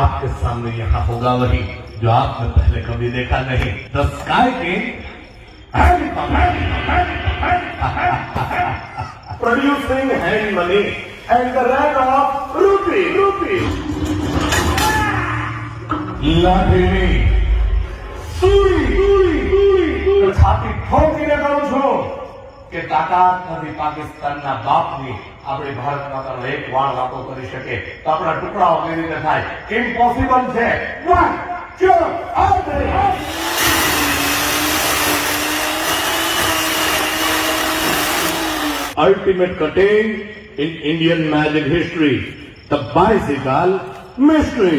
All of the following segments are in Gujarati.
आपके सामने यहाँ होगा वही जो आपने पहले कभी देखा नहीं। The sky king producing hand money and the run of rupee. લાઠીની સુરી છાતી ઠોકીને કહું છું કે તાકાત નથી પાકિસ્તાનના બાપની આપણી ભારત માતાનો એક વાળ વાતો કરી શકે તો આપણા ટુકડાઓ કેવી રીતે થાય? ઇમ્પોસિબલ છે. 1 2 3 Ultimate cutting in Indian magic history. The bicycle mystery.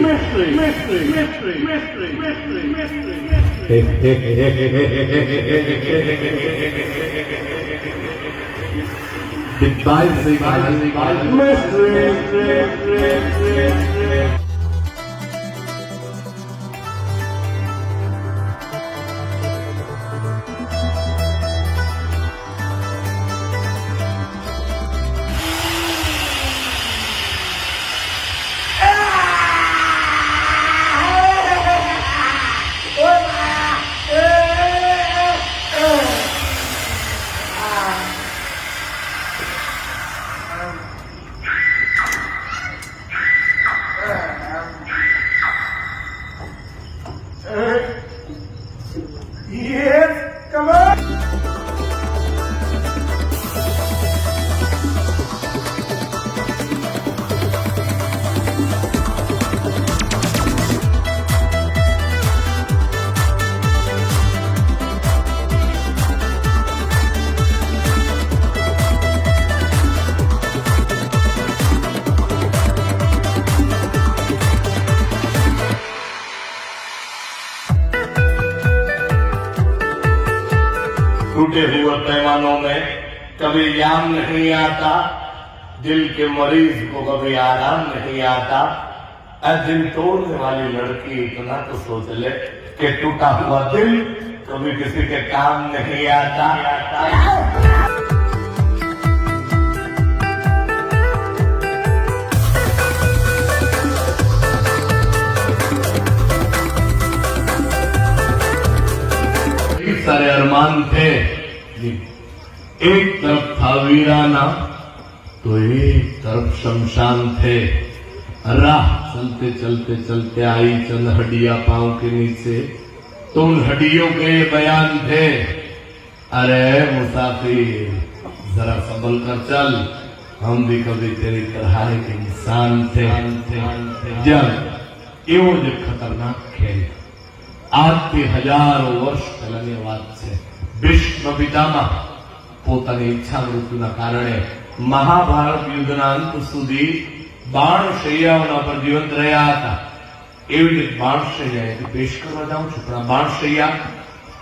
The bicycle mystery. Yes, come on. टूटे हुए पैमानों में कभी याम नहीं आता, दिल के मरीज को कभी आराम नहीं आता। दिल तोड़ने वाली लड़की इतना तो सोच ले कि टूटा हुआ दिल कभी किसी के काम नहीं आता। सारे अरमान थे, एक तरफ था वीराना तो एक तरफ शमशान थे। राह चलते चलते चलते आई चंद हड्डियां पांव के नीचे, तो उन हड्डियों के ये बयान थे, अरे मुसाफिर जरा संभल कर चल, हम भी कभी तेरी तरह के इंसान थे। जब एवो जो खतरनाक खेल આજથી હજારો વર્ષ પહેલાની વાત છે. ભીષ્મ પિતામહ પોતાની ઈચ્છા મૃત્યુના કારણે મહાભારત યુદ્ધના અંત સુધી બાણશૈયાઓના પર જીવંત રહ્યા હતા. એવી રીતે બાણશૈયા એટલે પેશ કરવા જાઉં છું, પણ આ બાણશૈયા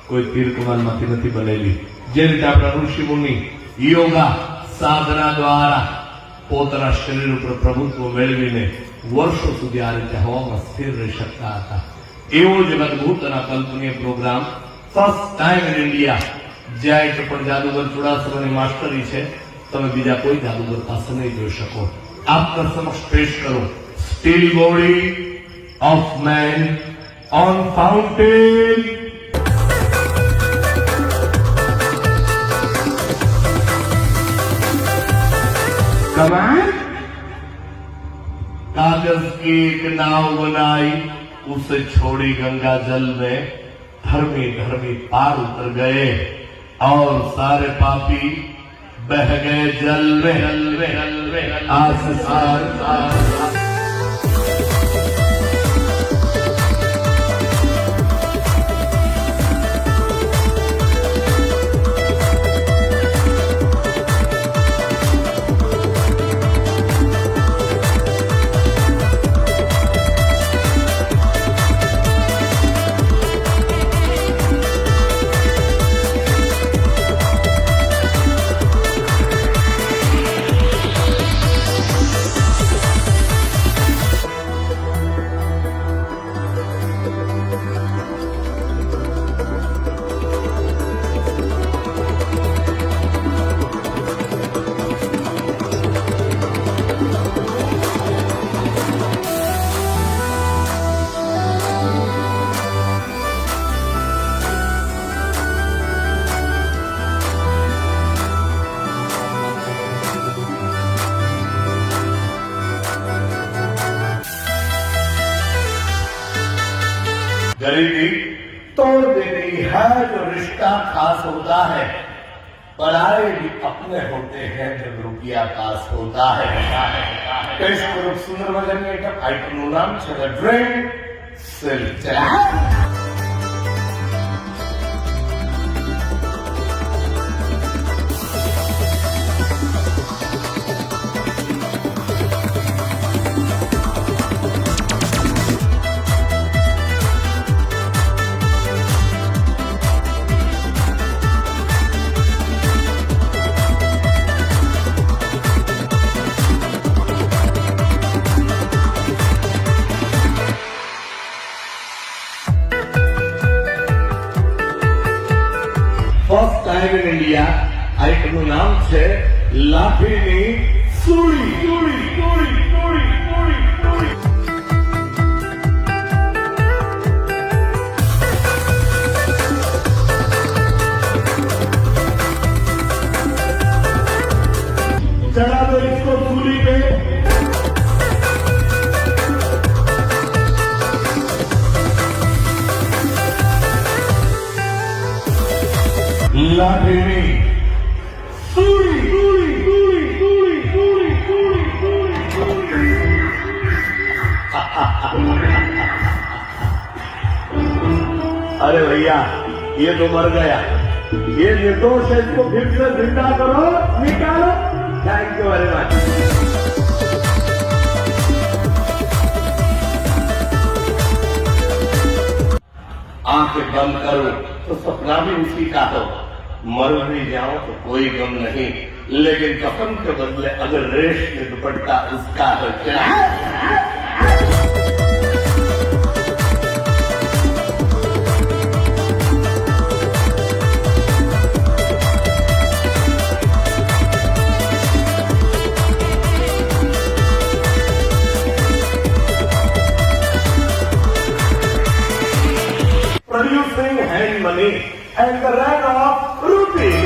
કોઈ તીર કમાનમાંથી નથી બનેલી. જે રીતે આપણા ઋષિ મુનિ યોગા સાધના દ્વારા પોતાના શરીર ઉપર પ્રભુત્વ મેળવીને વર્ષો સુધી આ રીતે હવામાં સ્થિર રહી શકતા હતા. એવો જ અદભુત અને કલ્પનીય program first time in India. જ્યાં પણ જાદુગર ચુડાસમાની માસ્ટરી છે, તમે બીજા કોઈ જાદુગર પાસે નહીં જોઈ શકો. આપના સમક્ષ પેશ કરો steel body of main on fountain. कमाल कागज की एक नाव बनाई, उसे छोड़ी गंगा जल में, धर्मी धर्मी पार उतर गए और सारे पापी बह गए जल में। गरीबी तोड़ देती है जो रिश्ता खास होता है, पराए भी अपने होते हैं जब रुपया पास होता है। ટેસ્ટ કરો સુંદર મજાની આઈટમ. આઈટમનું નામ છે the drain silk. First time in India આઈટમનું નામ છે લાઠીની સુળી. चढ़ा दो इसको सूली पे. લાઠીની સુળી. अरे भैया ये तो मर गया, ये निर्दोष है, इसको फिर से जिंदा करो, निकालो. Thank you very much. आंखें बंद करो तो सपना भी उसी का हो. मर भी जाओ तो कोई गम नहीं, लेकिन कफन के बदले अगर रेशमी दुपट्टा उसका हो क्या. Producing hand money and the run of rupee.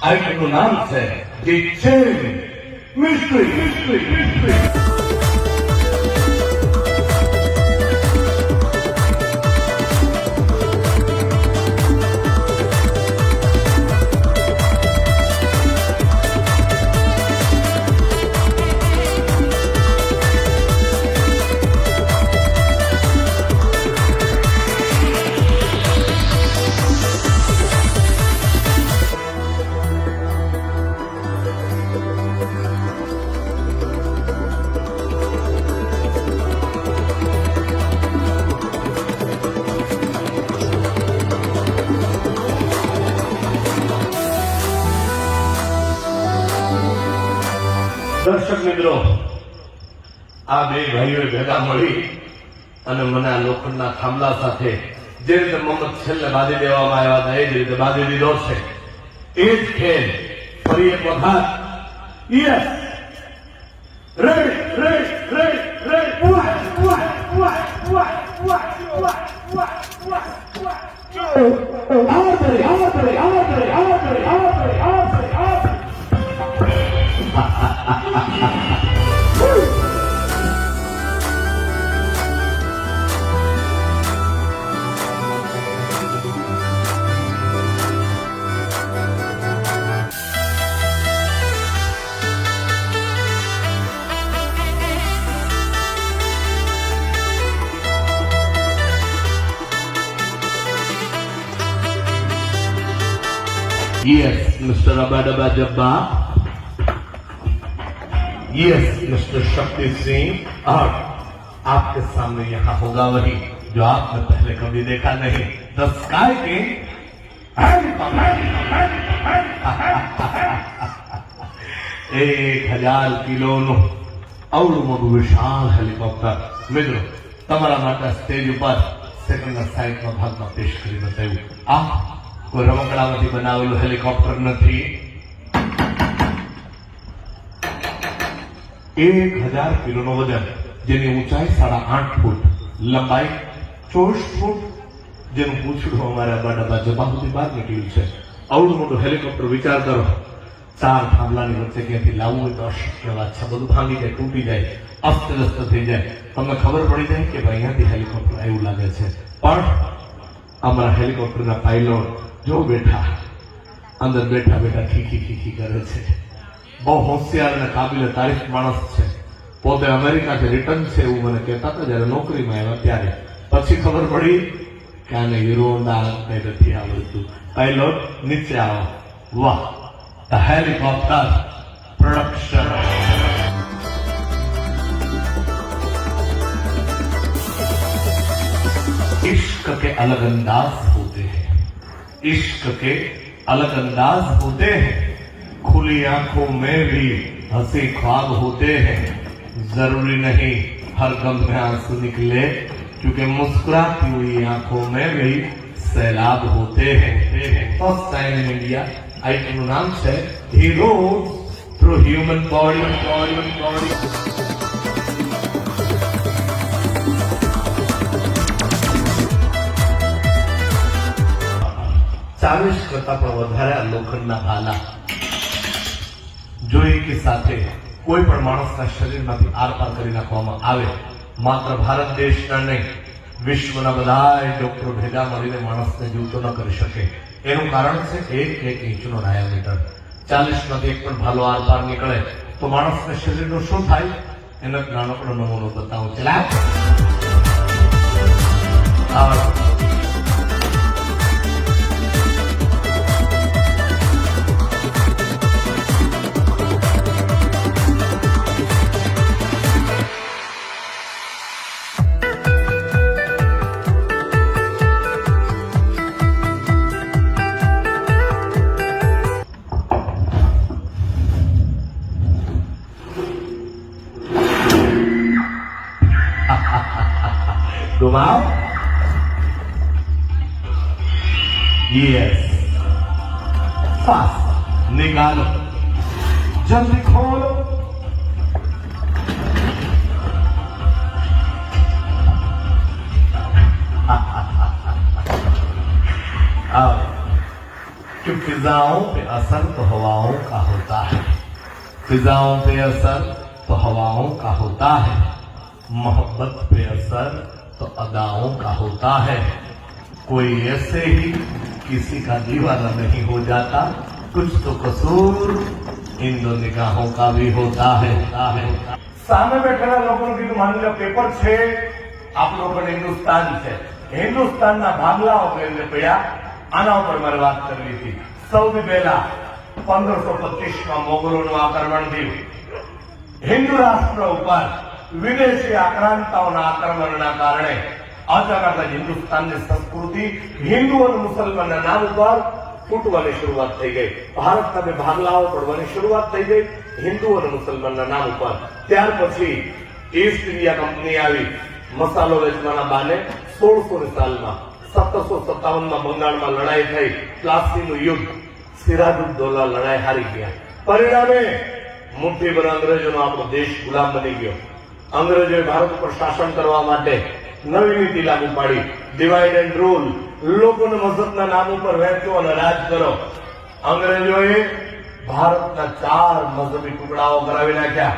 આઈટમનું નામ છે ધી ચેન મિસ્ટ્રી. દર્શક મિત્રો, આ બે ભાઈઓએ ભેગા મળી અને મને આ લોખંડના થાંભલા સાથે જે રીતે મમ્મત છેલ્લે બાંધી દેવામાં આવ્યા હતા એ જ રીતે બાંધી દીધો છે. એ જ ખેલ ફરી એક વખત. Yes, ready ready ready ready. Yes, Mr. Abadaba Jabba. Yes, Mr. Shakti Singh. और आपके सामने यहाँ होगा वही जो आपने पहले कभी देखा नहीं। The Sky King. 1000 કિલોનું અવળું મોટું વિશાળ હેલિકોપ્ટર મિત્રો તમારા માટે સ્ટેજ ઉપર સેકન્ડના સાઈડના ભાગમાં પેશ કરી બતાવ્યું. આ કોઈ રમકડામાંથી બનાવેલું હેલિકોપ્ટર નથી. 1000 કિલોનું વજન, જેની ઊંચાઈ 8.5 ફૂટ, લંબાઈ 24 ફૂટ, જેનું પૂછડું અમારા બાડાબા જબા સુધી બહાર નીકળ્યું છે. અવળું મોટું હેલિકોપ્ટર વિચાર કરો, 4 થાંભલાની વચ્ચે ક્યાંથી લાવવું હોય તો અશક્ય વાત છે. બધું ભાંગી જાય, તૂટી જાય, અસ્તવ્યસ્ત થઈ જાય. તમને ખબર પડી જાય કે ભાઈ અહીંયાથી હેલિકોપ્ટર આવ્યું લાગે છે. પણ અમારા હેલિકોપ્ટરના પાયલોટ જો બેઠા અંદર બેઠા બેઠા ખીખી ખીખી કરે છે. બહુ હોશિયાર અને કાબિલે તારીફ માણસ છે. પોતે અમેરિકાથી રિટર્ન છે એવું મને કહેતા હતા જયારે નોકરીમાં આવ્યા ત્યારે. પછી ખબર પડી કે આને હીરોના કઈ નથી આવડતું. પાયલોટ નીચે આવો. વાહ, ધ હેલિકોપ્ટર प्रोडक्शन. इश्क के अलग अंदाज होते हैं, इश्क के अलग अंदाज होते हैं, खुली आंखों में भी हंसी ख्वाब होते हैं. जरूरी नहीं हर गम में आंसू निकले, क्योंकि मुस्कुराती हुई आंखों में भी सैलाब होते हैं. फर्स्ट टाइम इन इंडिया आइटमનું નામ છે હીરો થ્રુ હ્યુમન બોડી. 40 કરતા પણ વધારે લોખંડના ભાલા જો એકી સાથે કોઈ પણ માણસના શરીરમાંથી આરપાર કરી નાખવામાં આવે, માત્ર ભારત દેશના નહીં વિશ્વના બધા ડોક્ટરો ભેગા મળીને માણસને જીવતો ન કરી શકે. એનું કારણ છે 1 ઇંચનો ડાયામીટર. 40 માંથી એક પણ ભાલો આરપાર નીકળે તો માણસના શરીરનું શું થાય એનો એક નાનકડો નમૂનો બતાવું. ચલા घुमाओ. यस, फास्ट निकालो, जल्दी खोलो. अब कि फिजाओं पे असर तो हवाओं का होता है, फिजाओं पे असर तो हवाओं का होता है, मोहब्बत पे असर तो अदाओं का होता है. कोई ऐसे ही किसी का दीवाना नहीं हो जाता, कुछ तो कसूर इन दो निगाहों का भी होता है. સામે બેઠેલા લોકોનું કીધું માની લો પેપર છે, આપણો પણ હિન્દુસ્તાન છે, હિન્દુસ્તાનના ભાગલાઓ કરીને પડ્યા. આના ઉપર મારે વાત કરવી હતી. સૌથી પહેલા 1525માં મોગલોનું આક્રમણ થયું. હિન્દુ રાષ્ટ્ર ઉપર વિદેશી આક્રાંતાઓના આક્રમણના કારણે અચાનક જ હિન્દુસ્તાનની સંસ્કૃતિ હિન્દુ અને મુસલમાનના નામ ઉપર તૂટવાની શરૂઆત થઈ ગઈ. ભારતના બે ભાગલાઓ પડવાની શરૂઆત થઈ ગઈ હિન્દુ અને મુસલમાનના નામ ઉપર. ત્યાર પછી ઈસ્ટ ઇન્ડિયા કંપની આવી મસાલો વેચવાના બાને 1600 સાલમાં 1757માં બંગાળમાં લડાઈ થઈ, પ્લાસીનું યુદ્ધ, સિરાજુદ્દૌલા લડાઈ હારી ગયા. પરિણામે મુઠ્ઠીભર અંગ્રેજોનો આપણો દેશ ગુલામ બની ગયો. અંગ્રેજોએ ભારત ઉપર શાસન કરવા માટે નવી નીતિ લાગુ પાડી, ડિવાઇડ એન્ડ રૂલ. લોકોને મઝહબના નામ ઉપર વહેંચો અને રાજ કરો. અંગ્રેજોએ ભારતના 4 મઝહબી ટુકડાઓ કરાવી નાખ્યા,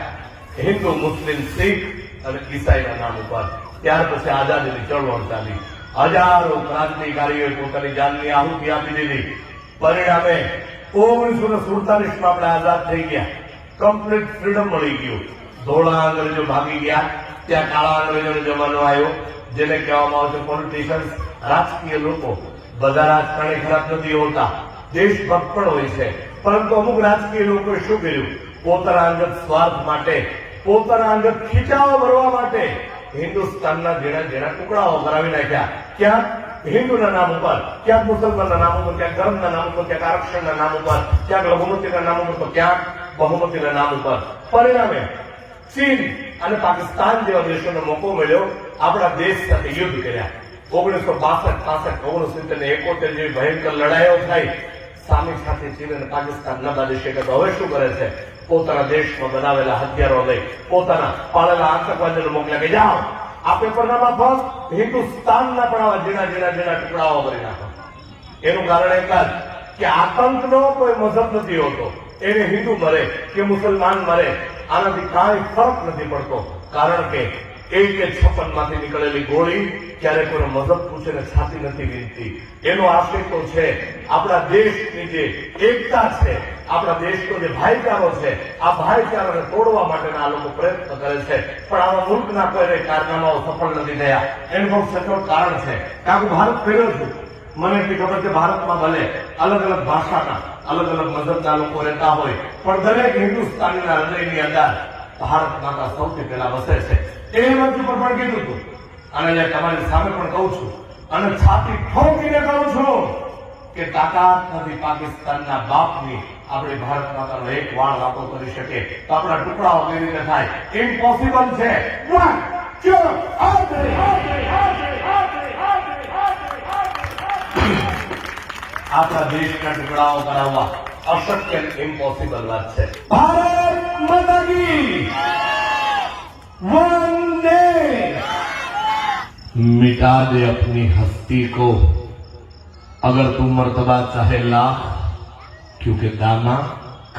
હિન્દુ, મુસ્લિમ, શીખ અને ઈસાઈના નામ ઉપર. ત્યાર પછી આઝાદીની ચળવળ ચાલી. હજારો ક્રાંતિકારીઓએ પોતાની જાનની આહુતિ આપી દીધી. પરિણામે 1947માં આપણે આઝાદ થઈ ગયા, કમ્પ્લીટ ફ્રીડમ મળી ગયું. ધોળા અંગ્રેજો ભાગી ગયા, ત્યાં કાળા અંગ્રેજોનો જમાનો આવ્યો, જેને કહેવામાં આવે છે પોલિટિશિયન્સ, રાજકીય લોકો. બધા રાજકારણી ખરાબ નથી હોતા, દેશભક્ત પણ હોય છે, પરંતુ અમુક રાજકીય લોકોએ શું કર્યું? પોતાના અંગત સ્વાર્થ માટે, પોતાના અંગત ખીચાઓ ભરવા માટે હિન્દુસ્તાનના ઝીણા ઝીણા ટુકડાઓ કરાવી નાખ્યા. ક્યાંક હિન્દુના નામ ઉપર, ક્યાંક મુસલમાનના નામ ઉપર, ક્યાંક ધર્મના નામ ઉપર, ક્યાંક આરક્ષણના નામ ઉપર, ક્યાંક લઘુમતીના નામ ઉપર, તો ક્યાંક બહુમતીના નામ ઉપર. પરિણામે ચીન અને પાકિસ્તાન જેવા દેશોને મોકો મળ્યો આપણા દેશ સાથે યુદ્ધ કર્યા. 1962, 65, 69 ને 71 જેવી ભયંકર લડાઈઓ થઈ. સામી સાથે ચીન અને પાકિસ્તાન ન બાંધી શકે તો હવે શું કરે છે? પોતાના દેશમાં બનાવેલા હથિયારો લઈ પોતાના પાળેલા આતંકવાદીઓને મોકલ્યા કે જાઓ આ પેપરનામાં ફક્ત હિન્દુસ્તાનના પણ આવા ઝીણા ઝીણા ઝીણા ટુકડાઓ કરી નાખો. એનું કારણ એક જ કે આતંકનો કોઈ મઝહબ નથી હોતો. એને હિન્દુ મરે કે મુસલમાન મરે આનાથી કાંઈ ફરક નથી પડતો. કારણ કે AK-56 માંથી નીકળેલી ગોળી ક્યારે કોઈ મઝહબ પૂછીને છાતી નથી વીંધતી. એનો આશય તો છે આપણા દેશની જે એકતા છે, આપણા દેશનો જે ભાઈચારો છે, આ ભાઈચારાને તોડવા માટેના આ લોકો પ્રયત્ન કરે છે. પણ આવા મુલ્કના કોઈ કારનામાઓ સફળ નથી થયા. એનું બહુ સચોટ કારણ છે. કારણ કે ભારત ફેર્યો છું, મને એટલી ખબર છે ભારતમાં ભલે અલગ અલગ ભાષાના અલગ અલગ મઝહબના લોકો રહેતા હોય, પણ દરેક હિન્દુસ્તાનીના હૃદયની અંદર ભારત માતા સૌથી પહેલા વસે છે. એ મંચ ઉપર પણ કીધું હતું અને અહીંયા તમારી સામે પણ કહું છું અને છાતી ઠોકીને કહું છું કે તાકાત નથી પાકિસ્તાનના બાપની આપણી ભારત માતાનો એક વાળ વાતો કરી શકે તો આપણા ટુકડાઓ કેવી રીતે થાય? ઇમ્પોસિબલ છે. આપણા દેશના ટુકડાઓ કરાવવા અશક્ય, ઇમ્પોસિબલ વાત છે. ભારત માતા કી वंदे। मिटा दे अपनी हस्ती को अगर तू मर्तबा चाहे लाख, क्योंकि दाना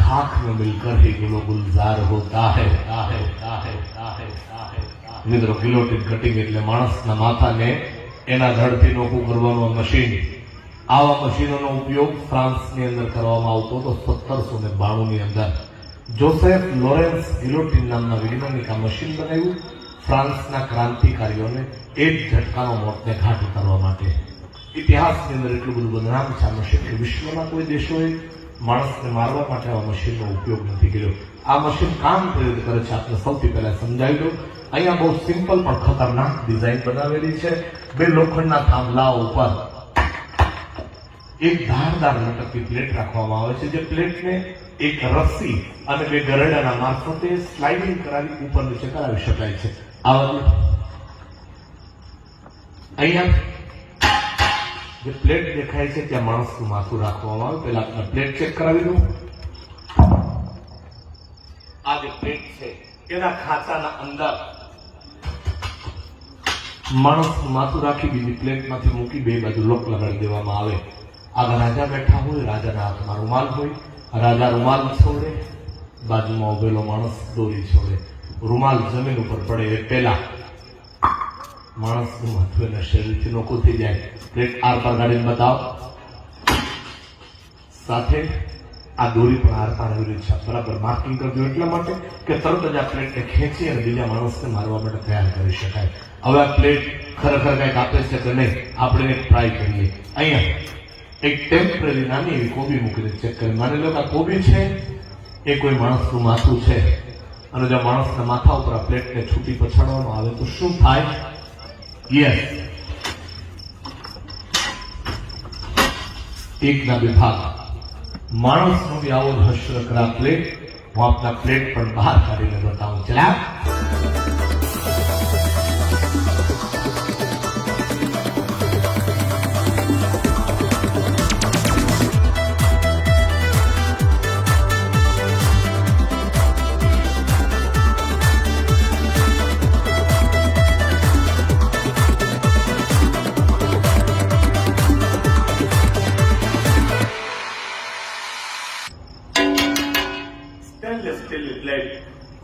खाक में मिलकर ही गुलो गुलजार होता है. મિત્રો, ગિલોટીન કટિંગ એટલે માણસના માથાને એના ધડથી નોખું કરવાનું મશીન. આવા મશીનોનો ઉપયોગ ફ્રાન્સની અંદર કરવામાં આવતો હતો 1792 ની અંદર. જોસેફ લોરેન્સ ગિલોટીન નામના વૈજ્ઞાનિક આ મશીન બનાવ્યું ફ્રાન્સના ક્રાંતિકારીઓને એક ઝટકાનો મોતને ઘાટ ઉતારવા માટે. ઇતિહાસની અંદર એટલું બધું બદનામ છે આ મશીન કે વિશ્વના કોઈ દેશોએ માણસને મારવા માટે આ મશીનનો ઉપયોગ નથી કર્યો. આ મશીન કામ કેવી રીતે કરે છે આપને સૌથી પહેલા સમજાવી દઉં. અહીંયા બહુ સિમ્પલ પણ ખતરનાક ડિઝાઇન બનાવેલી છે. બે લોખંડના થાંભલાઓ ઉપર એક ધારદાર લટકતી પ્લેટ રાખવામાં આવે છે, જે પ્લેટને એક રસ્સી અને બે ગરડાના મારફતે સ્લાઇડિંગ કરાવી ઉપર નીચે કરાવી શકાય છે. અહીંયા જે પ્લેટ દેખાય છે ત્યાં માણસનું માથું રાખવામાં આવે. પહેલા આપણે પ્લેટ ચેક કરાવી દઉં. આ જે પ્લેટ છે એના ખાંચાના અંદર માણસનું માથું રાખી બીજી પ્લેટમાંથી મૂકી બે બાજુ લોક લગાડી દેવામાં આવે. આગળ રાજા બેઠા હોય, રાજાના હાથમાં રૂમાલ હોય, રાજા રૂમાલ છોડે, બાજુમાં ઉભેલો માણસ દોરી છોડે. રૂમાલ જમીન ઉપર પડે એ પહેલા માણસનું માથું એના શરીરથી નોખું થઈ જાય. પ્લેટ આર પાર ગાડીને બતાવો. સાથે આ દોરી પણ આર પાર આવી રહી છે. બરાબર માર્કિંગ કરજો એટલા માટે કે તરત જ આ પ્લેટને ખેંચી અને બીજા માણસને મારવા માટે તૈયાર કરી શકાય. હવે આ પ્લેટ ખરેખર કંઈક આપે છે કે નહીં આપણે એક ટ્રાય કરીએ. અહીંયા એક ટેમ્પરરી નાની એવી કોબી મૂકીને ચેક કરી. માની લો કે આ કોબી છે એ કોઈ માણસનું માથું છે અને જો માણસના માથા ઉપર આ પ્લેટને છૂટી પછાડવામાં આવે તો શું થાય? યસ, એકના બે ભાગ. માણસનો બી આવો હશ્ર કરા પ્લેટ. હું આપના પ્લેટ પણ બહાર કાઢીને બતાવું. ચલા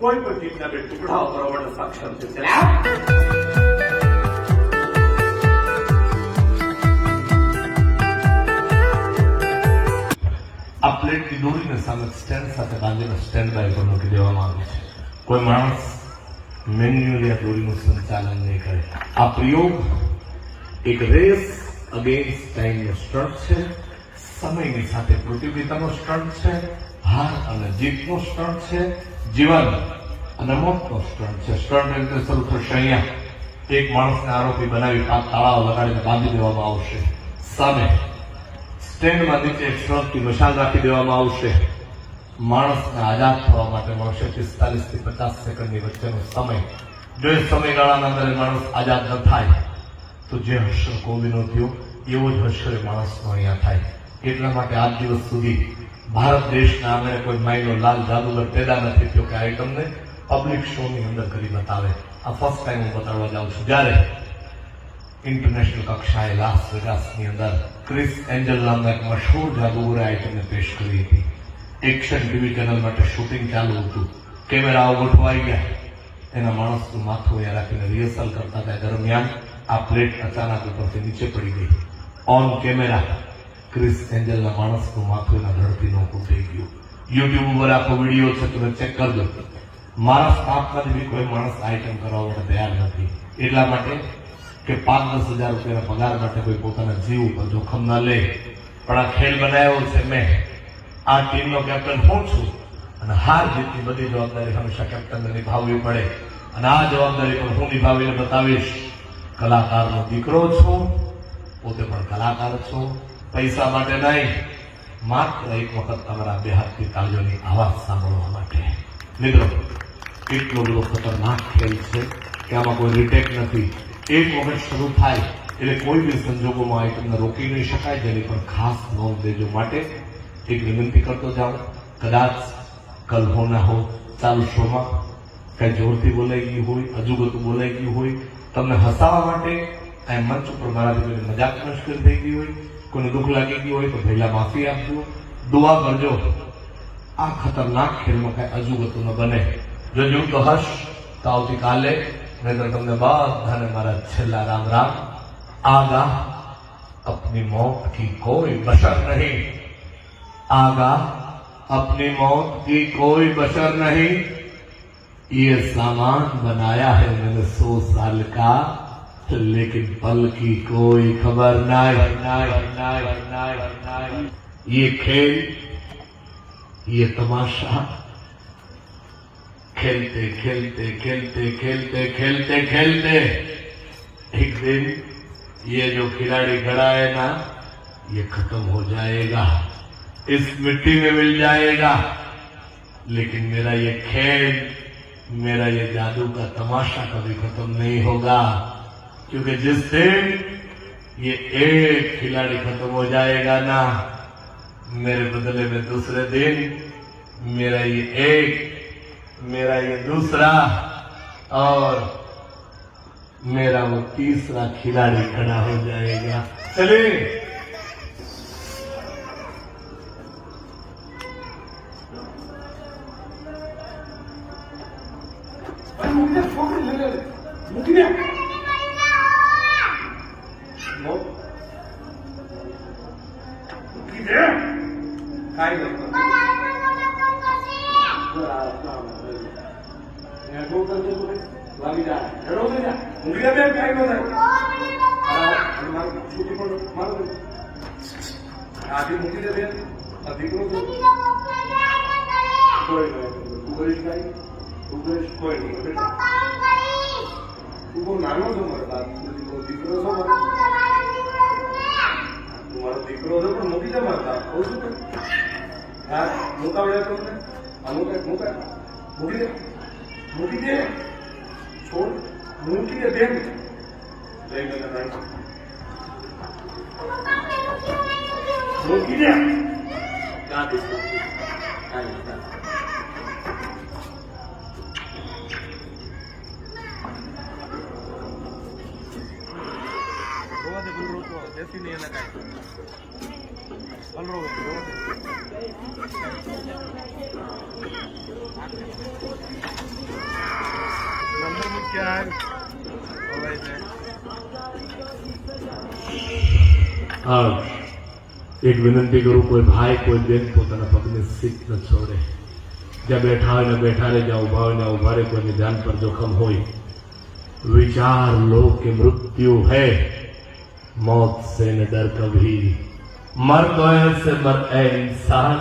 કોઈ પણ ચીજના બે ટુકડાઓ કરવા માટે સક્ષમ છે. આ પ્લેટની દોરીને સામે સ્ટેન્ડ સાથે બાંધીને સ્ટેન્ડ બાય પર મૂકી દેવામાં આવે છે. કોઈ માણસ મેન્યુઅલી આ દોરીનું સંચાલન નહીં કરે. આ પ્રયોગ એક રેસ અગેન્સ્ટ ટાઈમનો સ્ટ્રટ છે. સમયની સાથે પ્રતિયોગિતાનો સ્ટન્ટ છે, હાર અને જીતનો સ્ટન્ટ છે, જીવન અને મોતનો સ્ટન્ટ છે. સ્ટન્ટ રીતે શરૂ થશે અહીંયા. એક માણસને આરોપી બનાવી 5 તાળાઓ લગાડીને બાંધી દેવામાં આવશે. સામે સ્ટેન્ડમાં નીચે એક સ્ટ્રોકથી મશાલ રાખી દેવામાં આવશે. માણસને આઝાદ થવા માટે મળશે 45 થી 50 સેકન્ડની વચ્ચેનો સમય. જો એ સમયગાળાના અંદર માણસ આઝાદ ન થાય તો જે હર્ષર કોબીનો થયો એવો જ હર્ષર માણસનો અહીંયા થાય. એટલા માટે આજ દિવસ સુધી ભારત દેશના આંગણે કોઈ માયનો લાલ જાદુગર પેદા નથી થયો કે આઈટમને પબ્લિક શોની અંદર કરી બતાવે. આ ફર્સ્ટ ટાઈમ હું બતાવવા જાઉં છું. જ્યારે ઇન્ટરનેશનલ કક્ષાએ લાસ વેગાસની અંદર ક્રિસ એન્જલ નામના એક મશહૂર જાદુગરે આઈટમને પેશ કરી હતી. એક્શન ટીવી ચેનલ માટે શૂટિંગ ચાલુ હતું. કેમેરાઓ ગોઠવાઈ ગયા. એના માણસનું માથું અહીંયા રાખીને રિહર્સલ કરતા હતા દરમિયાન આ પ્લેટ અચાનક ઉપરથી નીચે પડી ગઈ. ઓન કેમેરા ક્રિસ એન્જલના માણસનું માથું એના ધડથી નોખું થઈ ગયું. યુટ્યુબ ઉપર આખો વિડીયો છે, તમે ચેક કરજો. મારા સ્ટાફમાંથી બી કોઈ માણસ આઈટમ કરવા માટે તૈયાર નથી. એટલા માટે કે 5-10 હજાર રૂપિયાના પગાર માટે કોઈ પોતાના જીવ ઉપર જોખમ ના લે. પણ આ ખેલ બનાવ્યો છે મેં. આ ટીમનો કેપ્ટન હું છું અને હાર જીતની બધી જવાબદારી હંમેશા કેપ્ટનને નિભાવવી પડે. અને આ જવાબદારી પણ હું નિભાવીને બતાવીશ. કલાકારનો દીકરો છું, પોતે પણ કલાકાર છું. પૈસા માટે નહીં, માત્ર એક વખત તમારા બે હાથની તાળીઓની આવાજ સાંભળવા માટે. મિત્રો, એટલો બધો ખતરનાક ખેલ છે કે આમાં કોઈ રિટેક નથી. એક વખત શરૂ થાય એટલે કોઈ બી સંજોગોમાં આઈટમને રોકી નહીં શકાય. જેની પર ખાસ નોંધ દેજો. માટે એક વિનંતી કરતો જાઉં, કદાચ કલ હો ના હો ચાલુ શોમાં કઈ જોરથી બોલાઈ ગયું હોય, અજુગતું બોલાઈ ગયું હોય, તમને હસાવવા માટે આ મંચ ઉપર મારાથી કોઈ મજાક મશ્કરી થઈ ગઈ હોય, કોઈને દુઃખ લાગી ગયું હોય તો પહેલા માફી આપજો, દુઆ કરજો. આ ખતરનાક ખેલમાં કઈ અજુગતું ન બને. જો જોયું તો હશ તો આવતીકાલે. નહીં તો તમને બધાને મારા છેલ્લા રામ રામ. आगा अपनी मौत की कोई बशर नहीं, आगा अपनी मौत की कोई बशर नहीं, ये सामान बनाया है मैंने 100 साल का, लेकिन पल की कोई खबर नहीं. ये खेल, ये तमाशा खेलते खेलते खेलते खेलते खेलते खेलते एक दिन ये जो खिलाड़ी खड़ा है ना, ये खत्म हो जाएगा, इस मिट्टी में मिल जाएगा. लेकिन मेरा ये खेल, मेरा ये जादू का तमाशा कभी खत्म नहीं होगा. क्योंकि जिस दिन ये एक खिलाड़ी खत्म हो जाएगा ना, मेरे बदले में दूसरे दिन मेरा ये एक, मेरा ये दूसरा और मेरा वो तीसरा खिलाड़ी खड़ा हो जाएगा. चलिए एक विनंती करूं, कोई भाई कोई बेन પોતાના પગને સીટ ન છોડે. જ્યાં બેઠા હોય ને બેઠા રહે, જ્યાં ઉભા હોય ને ઉભા રહે. કોઈને ધ્યાન પર જોખમ હોય, विचार लो कि मृत्यु है, मौत से न डर कभी, मर तो ऐसे मर ए इंसान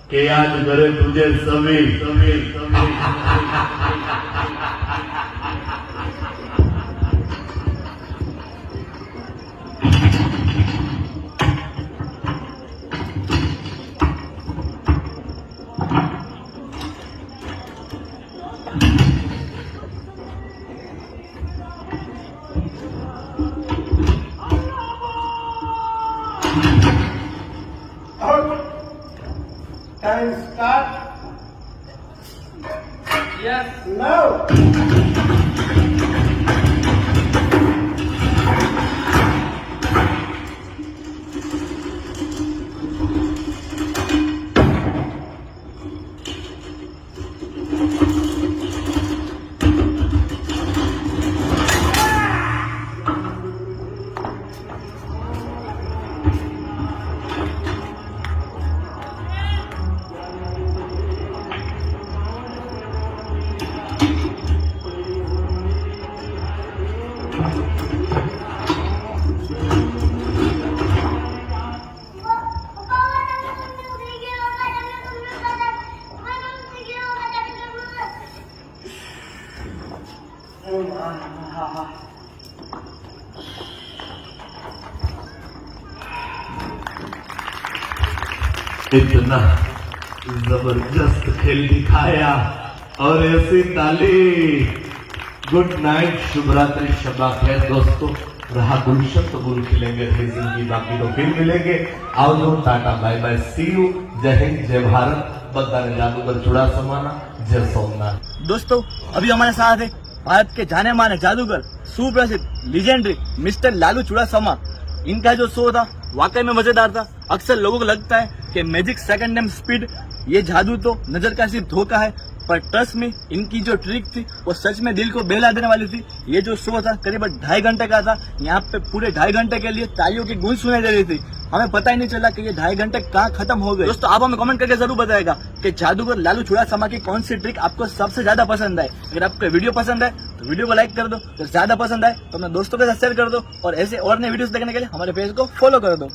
के याद करे तुझे सभी सभी सभी Time start. Yes. Now. इतना जबरदस्त खेल दिखाया और ऐसी ताली। गुड नाइट, शुभ रात्रि, शबा खैर दोस्तों। रहा गुलशन तो गुल खिलेंगे, फिर जिंदगी बाकी तो फिर मिलेंगे। आओ tata bye bye, see you, जय हिंद, जय भारत। बधाने जादूगर चुड़ासमाना, जय सोमनाथ। दोस्तों अभी हमारे साथ है भारत के जाने माने जादूगर, सुप्रसिद्ध लीजेंडरी मिस्टर लालू चुड़ासमा। इनका जो शो था वाकई में मजेदार था। अक्सर लोगों को लगता है कि मैजिक सेकंड नेम स्पीड, ये जादू तो नजर का सिर्फ धोखा है, पर ट्रस्ट में इनकी जो ट्रिक थी वो सच में दिल को बहला देने वाली थी। ये जो शो था करीबन 2.5 घंटे का था। यहाँ पे पूरे 2.5 घंटे के लिए तालियों की गूंज सुनाई दे रही थी। हमें पता ही नहीं चला कि ये 2.5 घंटे कहाँ खत्म हो गए। दोस्तों आप हमें कमेंट करके जरूर बताएगा कि जादूगर लालू चुड़ासमा की कौन सी ट्रिक आपको सबसे ज्यादा पसंद आए। अगर आपको वीडियो पसंद है तो वीडियो को लाइक कर दो, अगर ज्यादा पसंद आए तो अपने दोस्तों के साथ शेयर कर दो, और ऐसे और नए वीडियोस देखने के लिए हमारे पेज को फॉलो कर दो।